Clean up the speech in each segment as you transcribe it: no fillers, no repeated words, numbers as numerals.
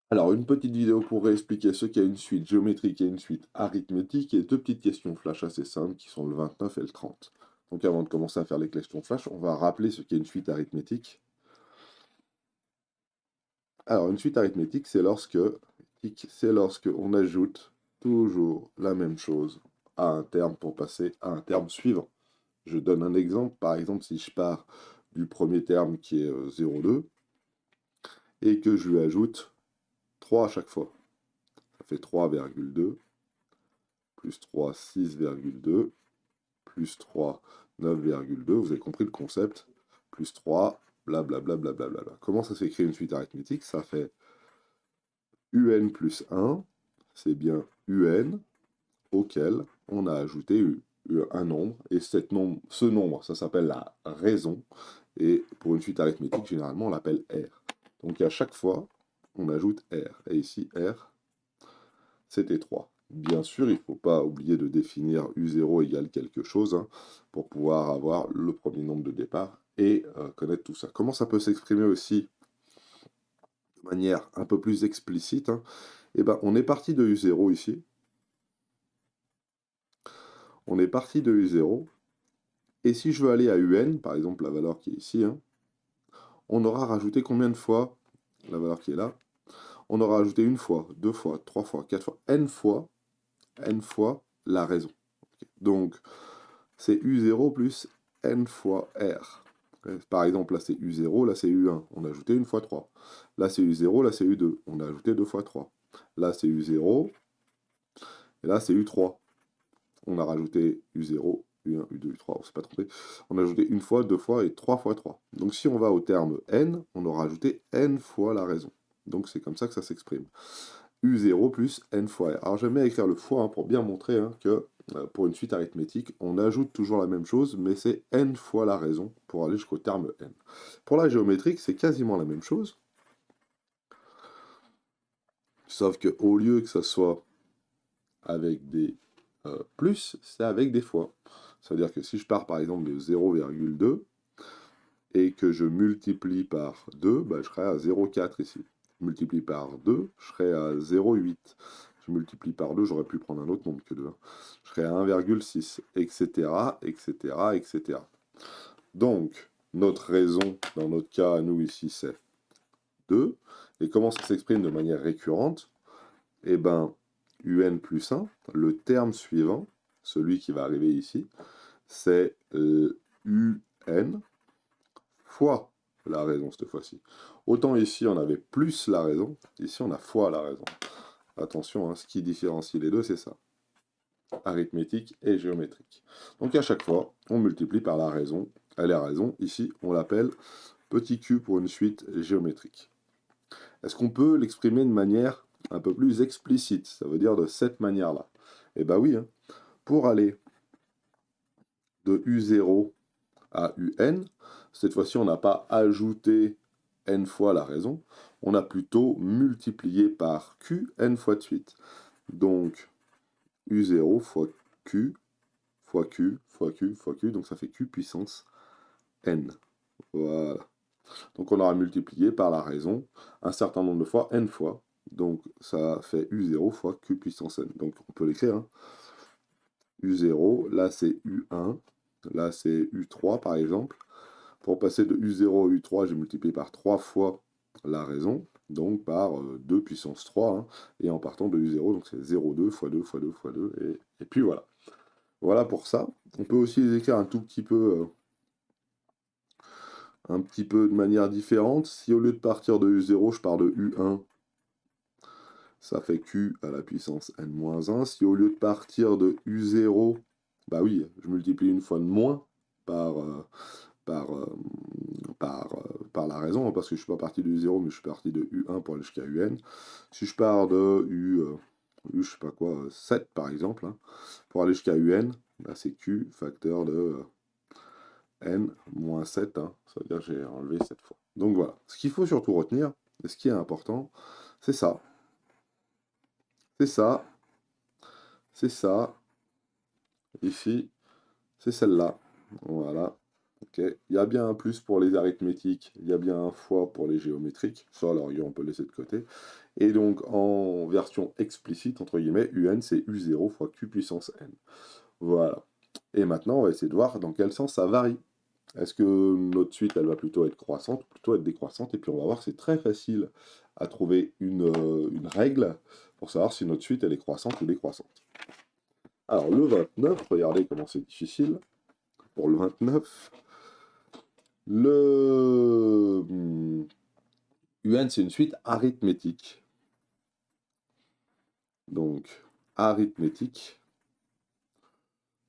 Alors, une petite vidéo pour réexpliquer ce qu'est une suite géométrique et une suite arithmétique, et deux petites questions flash assez simples qui sont le 29 et le 30. Donc avant de commencer à faire les questions flash, on va rappeler ce qu'est une suite arithmétique. Alors, une suite arithmétique, c'est lorsque on ajoute toujours la même chose à un terme pour passer à un terme suivant. Je donne un exemple. Par exemple, si je pars du premier terme qui est 0,2 et que je lui ajoute 3 à chaque fois, ça fait 3,2 plus 3, 6,2, plus 3, 9,2, vous avez compris le concept, plus 3, blablabla. Blablabla. Comment ça s'écrit une suite arithmétique? Ça fait un plus 1, c'est bien un auquel on a ajouté un nombre, et ce nombre, ça s'appelle la raison, et pour une suite arithmétique, généralement, on l'appelle R. Donc à chaque fois, on ajoute R, et ici, R, c'était 3. Bien sûr, il ne faut pas oublier de définir U0 égale quelque chose hein, pour pouvoir avoir le premier nombre de départ et connaître tout ça. Comment ça peut s'exprimer aussi de manière un peu plus explicite hein? Eh ben, on est parti de U0 ici. On est parti de U0. Et si je veux aller à UN, par exemple la valeur qui est ici, hein, on aura rajouté combien de fois la valeur qui est là? On aura rajouté une fois, deux fois, trois fois, quatre fois, n fois la raison. Donc, c'est U0 plus n fois R. Par exemple, là c'est U0, là c'est U1, on a ajouté une fois 3. Là c'est U0, là c'est U2, on a ajouté deux fois 3. Là c'est U0, et là c'est U3. On a rajouté U0, U1, U2, U3, on ne s'est pas trompé. On a ajouté une fois, deux fois et trois fois 3. Donc si on va au terme n, on aura ajouté n fois la raison. Donc c'est comme ça que ça s'exprime. U0 plus n fois r. Alors j'aime bien écrire le fois hein, pour bien montrer hein, que pour une suite arithmétique, on ajoute toujours la même chose, mais c'est n fois la raison pour aller jusqu'au terme n. Pour la géométrique, c'est quasiment la même chose, sauf qu'au lieu que ça soit avec des plus, c'est avec des fois. C'est-à-dire que si je pars par exemple de 0,2 et que je multiplie par 2, bah, je serai à 0,4 ici. Je multiplie par 2, je serai à 0,8. Je multiplie par 2, j'aurais pu prendre un autre nombre que 2. Je serai à 1,6, etc., etc., etc. Donc, notre raison, dans notre cas, à nous ici, c'est 2. Et comment ça s'exprime de manière récurrente? Eh bien, un plus 1, le terme suivant, celui qui va arriver ici, c'est un fois la raison cette fois-ci. Autant ici on avait plus la raison, ici on a fois la raison. Attention, hein, ce qui différencie les deux, c'est ça. Arithmétique et géométrique. Donc à chaque fois, on multiplie par la raison. Elle est raison. Ici, on l'appelle petit q pour une suite géométrique. Est-ce qu'on peut l'exprimer de manière un peu plus explicite? Ça veut dire de cette manière-là. Eh bien oui, hein. Pour aller de U0 à UN, cette fois-ci, on n'a pas ajouté n fois la raison, on a plutôt multiplié par q n fois de suite. Donc, U0 fois q fois q fois q fois q, donc ça fait q puissance n. Voilà. Donc on aura multiplié par la raison un certain nombre de fois, n fois. Donc ça fait U0 fois q puissance n. Donc on peut l'écrire. Hein. U0, là c'est U1, là c'est U3 par exemple. Pour passer de U0 à U3, j'ai multiplié par 3 fois la raison, donc par 2 puissance 3, hein, et en partant de U0, donc c'est 0,2 fois 2 fois 2 fois 2, et puis voilà. Voilà pour ça. On peut aussi les écrire un petit peu de manière différente. Si au lieu de partir de U0, je pars de U1, ça fait Q à la puissance n-1. Si au lieu de partir de U0, bah oui, je multiplie une fois de moins par, par, euh, par la raison, hein, parce que je suis pas parti de U0, mais je suis parti de U1 pour aller jusqu'à UN. Si je pars de U je sais pas quoi, 7 par exemple, hein, pour aller jusqu'à UN, là c'est Q facteur de n-7, hein, ça veut dire que j'ai enlevé 7 fois. Donc voilà, ce qu'il faut surtout retenir, et ce qui est important, c'est ça, c'est ça, c'est ça, ici, c'est celle-là, voilà, Ok, il y a bien un plus pour les arithmétiques, il y a bien un fois pour les géométriques, ça alors on peut le laisser de côté. Et donc en version explicite, entre guillemets, UN c'est U0 fois Q puissance N. Voilà. Et maintenant on va essayer de voir dans quel sens ça varie. Est-ce que notre suite elle va plutôt être croissante ou plutôt être décroissante? Et puis on va voir que c'est très facile à trouver une règle pour savoir si notre suite elle est croissante ou décroissante. Alors le 29, regardez comment c'est difficile. Pour le 29, le UN, c'est une suite arithmétique. Donc, arithmétique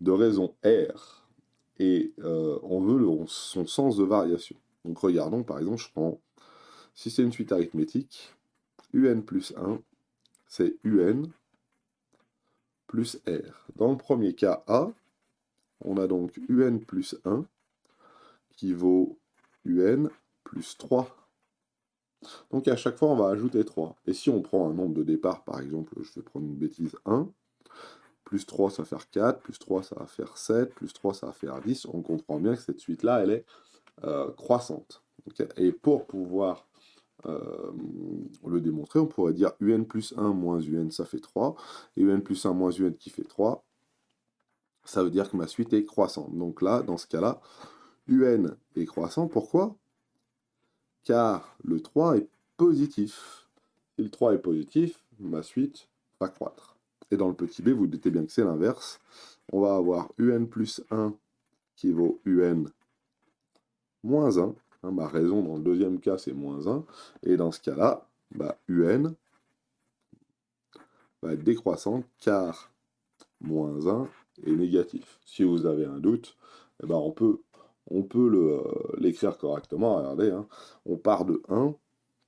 de raison R. Et on veut son sens de variation. Donc, regardons, par exemple, je prends, si c'est une suite arithmétique, UN plus 1, c'est UN plus R. Dans le premier cas A, on a donc UN plus 1 qui vaut UN plus 3. Donc à chaque fois, on va ajouter 3. Et si on prend un nombre de départ, par exemple, je vais prendre une bêtise, 1, plus 3, ça va faire 4, plus 3, ça va faire 7, plus 3, ça va faire 10. On comprend bien que cette suite-là, elle est croissante. Okay. Et pour pouvoir le démontrer, on pourrait dire UN plus 1 moins UN, ça fait 3. Et UN plus 1 moins UN qui fait 3, ça veut dire que ma suite est croissante. Donc là, dans ce cas-là, UN est croissant. Pourquoi? Car le 3 est positif. Si le 3 est positif, ma suite va croître. Et dans le petit b, vous doutez bien que c'est l'inverse. On va avoir UN plus 1 qui vaut UN moins 1. Ma raison dans le deuxième cas, c'est moins 1. Et dans ce cas-là, UN va être décroissante car moins 1 est négatif. Si vous avez un doute, eh ben on peut l'écrire correctement. Regardez, hein. On part de 1,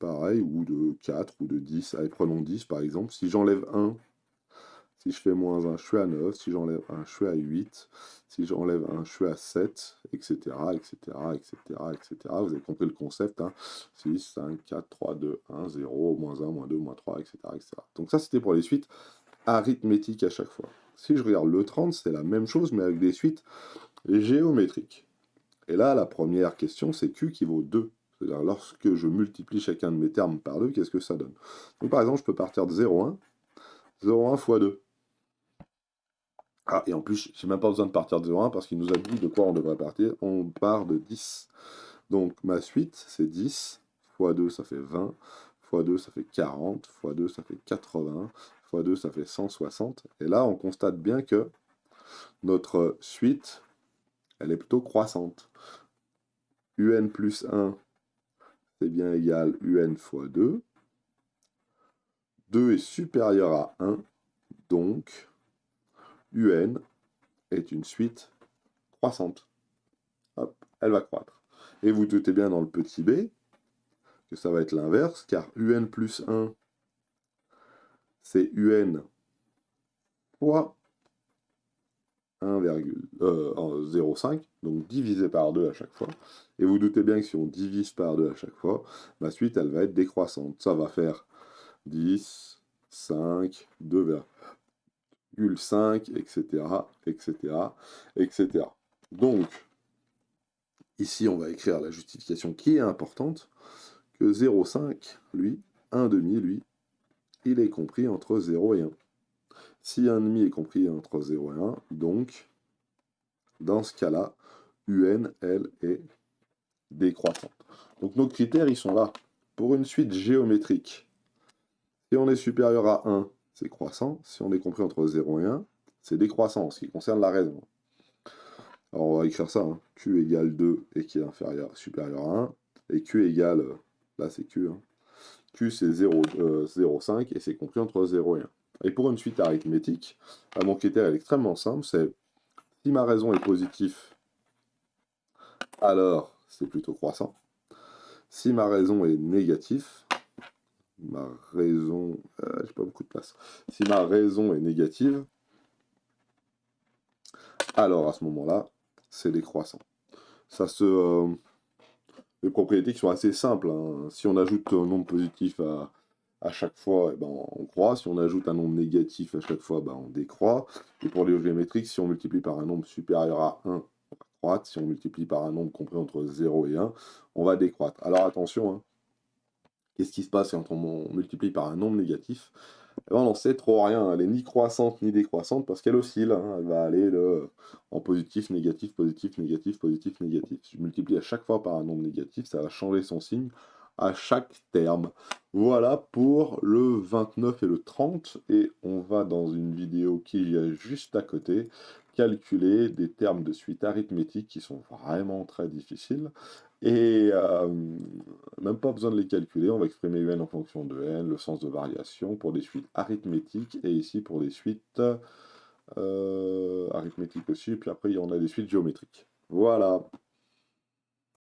pareil, ou de 4, ou de 10. Allez, prenons 10 par exemple. Si j'enlève 1, si je fais moins 1, je suis à 9. Si j'enlève 1, je suis à 8. Si j'enlève 1, je suis à 7, etc., etc., etc., etc. Vous avez compris le concept, hein. 6, 5, 4, 3, 2, 1, 0, moins 1, moins 2, moins 3, etc., etc. Donc ça, c'était pour les suites arithmétiques à chaque fois. Si je regarde le 30, c'est la même chose, mais avec des suites géométriques. Et là, la première question, c'est Q qui vaut 2. C'est-à-dire, lorsque je multiplie chacun de mes termes par 2, qu'est-ce que ça donne? Donc par exemple, je peux partir de 0,1. 0,1 fois 2. Ah, et en plus, j'ai même pas besoin de partir de 0,1 parce qu'il nous a dit de quoi on devrait partir. On part de 10. Donc ma suite, c'est 10 fois 2, ça fait 20. Fois 2, ça fait 40. Fois 2, ça fait 80. Fois 2, ça fait 160. Et là, on constate bien que notre suite, elle est plutôt croissante. UN plus 1, c'est bien égal UN fois 2. 2 est supérieur à 1, donc UN est une suite croissante. Hop, elle va croître. Et vous doutez bien dans le petit b que ça va être l'inverse, car UN plus 1, c'est UN fois 1,05, donc divisé par 2 à chaque fois. Et vous doutez bien que si on divise par 2 à chaque fois, ma suite, elle va être décroissante. Ça va faire 10, 5, 2,5, etc., etc., etc. Donc, ici, on va écrire la justification qui est importante, que 0,5, lui, 1,5, lui, il est compris entre 0 et 1. Si 1,5 est compris entre 0 et 1, donc, dans ce cas-là, UN, elle, est décroissante. Donc nos critères, ils sont là. Pour une suite géométrique, si on est supérieur à 1, c'est croissant. Si on est compris entre 0 et 1, c'est décroissant, en ce qui concerne la raison. Alors on va écrire ça, hein. Q égale 2 et qui est supérieur à 1. Et Q égale, là c'est Q, hein. Q c'est 0,5 et c'est compris entre 0 et 1. Et pour une suite arithmétique, mon critère est extrêmement simple, c'est si ma raison est positive, alors c'est plutôt croissant. Si ma raison est négative, ma raison, j'ai pas beaucoup de place. Si ma raison est négative, alors à ce moment-là, c'est décroissant. Ça se, les propriétés qui sont assez simples, hein. Si on ajoute un nombre positif à chaque fois, eh ben, on croît. Si on ajoute un nombre négatif à chaque fois, ben, on décroît. Et pour les géométriques, si on multiplie par un nombre supérieur à 1, on va décroître. Si on multiplie par un nombre compris entre 0 et 1, on va décroître. Alors attention, hein, qu'est-ce qui se passe quand on multiplie par un nombre négatif? Eh ben, on n'en sait trop rien, elle est ni croissante ni décroissante parce qu'elle oscille, hein. Elle va aller en positif, négatif, positif, négatif, positif, négatif. Si je multiplie à chaque fois par un nombre négatif, ça va changer son signe à chaque terme. Voilà pour le 29 et le 30, et on va dans une vidéo qui est juste à côté calculer des termes de suite arithmétique qui sont vraiment très difficiles. Et même pas besoin de les calculer, on va exprimer un en fonction de n, le sens de variation pour des suites arithmétiques, et ici pour des suites arithmétiques aussi, et puis après on a des suites géométriques. Voilà.